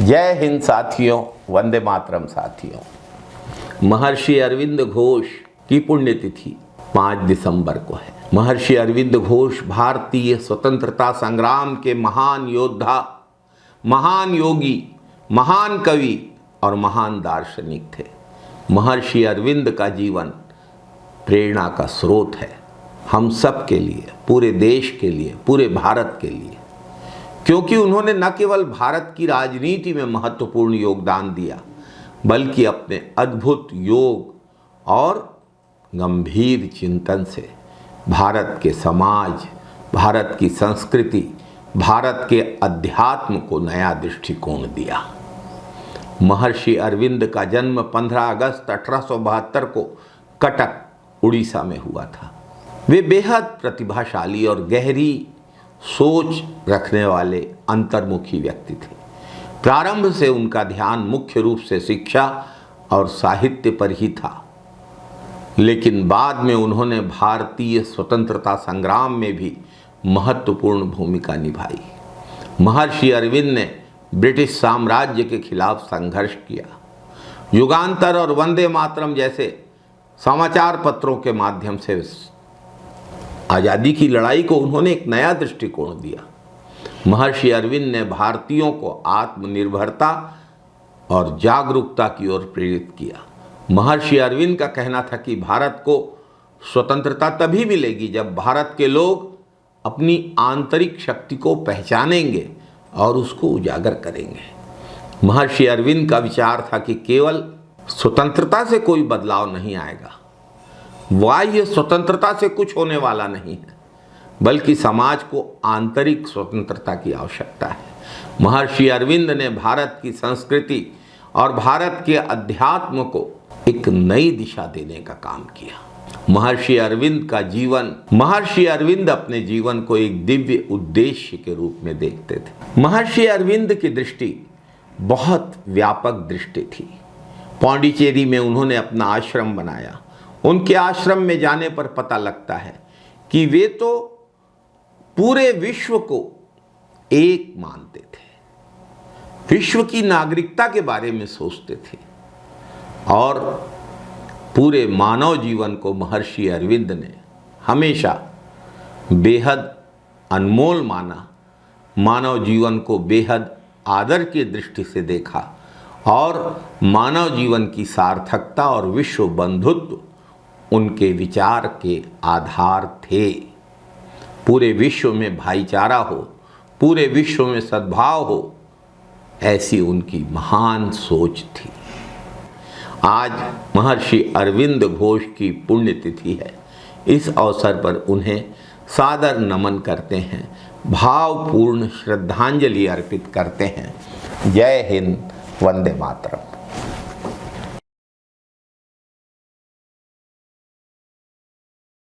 जय हिंद साथियों, वंदे मातरम साथियों। महर्षि अरविंद घोष की पुण्यतिथि 5 दिसंबर को है। महर्षि अरविंद घोष भारतीय स्वतंत्रता संग्राम के महान योद्धा, महान योगी, महान कवि और महान दार्शनिक थे। महर्षि अरविंद का जीवन प्रेरणा का स्रोत है, हम सब के लिए, पूरे देश के लिए, पूरे भारत के लिए, क्योंकि उन्होंने न केवल भारत की राजनीति में महत्वपूर्ण योगदान दिया, बल्कि अपने अद्भुत योग और गंभीर चिंतन से भारत के समाज, भारत की संस्कृति, भारत के अध्यात्म को नया दृष्टिकोण दिया। महर्षि अरविंद का जन्म 15 अगस्त 1872 को कटक, उड़ीसा में हुआ था। वे बेहद प्रतिभाशाली और गहरी सोच रखने वाले अंतर्मुखी व्यक्ति थे। प्रारंभ से उनका ध्यान मुख्य रूप से शिक्षा और साहित्य पर ही था, लेकिन बाद में उन्होंने भारतीय स्वतंत्रता संग्राम में भी महत्वपूर्ण भूमिका निभाई। महर्षि अरविंद ने ब्रिटिश साम्राज्य के खिलाफ संघर्ष किया। युगांतर और वंदे मातरम जैसे समाचार पत्रों के माध्यम से आज़ादी की लड़ाई को उन्होंने एक नया दृष्टिकोण दिया। महर्षि अरविंद ने भारतीयों को आत्मनिर्भरता और जागरूकता की ओर प्रेरित किया। महर्षि अरविंद का कहना था कि भारत को स्वतंत्रता तभी मिलेगी जब भारत के लोग अपनी आंतरिक शक्ति को पहचानेंगे और उसको उजागर करेंगे। महर्षि अरविंद का विचार था कि केवल स्वतंत्रता से कोई बदलाव नहीं आएगा, बाह्य स्वतंत्रता से कुछ होने वाला नहीं है, बल्कि समाज को आंतरिक स्वतंत्रता की आवश्यकता है। महर्षि अरविंद ने भारत की संस्कृति और भारत के अध्यात्म को एक नई दिशा देने का काम किया। महर्षि अरविंद अपने जीवन को एक दिव्य उद्देश्य के रूप में देखते थे। महर्षि अरविंद की दृष्टि बहुत व्यापक दृष्टि थी। पौंडीचेरी में उन्होंने अपना आश्रम बनाया। उनके आश्रम में जाने पर पता लगता है कि वे तो पूरे विश्व को एक मानते थे, विश्व की नागरिकता के बारे में सोचते थे और पूरे मानव जीवन को महर्षि अरविंद ने हमेशा बेहद अनमोल माना, मानव जीवन को बेहद आदर की दृष्टि से देखा और मानव जीवन की सार्थकता और विश्व बंधुत्व उनके विचार के आधार थे। पूरे विश्व में भाईचारा हो, पूरे विश्व में सद्भाव हो, ऐसी उनकी महान सोच थी। आज महर्षि अरविंद घोष की पुण्यतिथि है। इस अवसर पर उन्हें सादर नमन करते हैं, भावपूर्ण श्रद्धांजलि अर्पित करते हैं। जय हिंद, वंदे मातरम।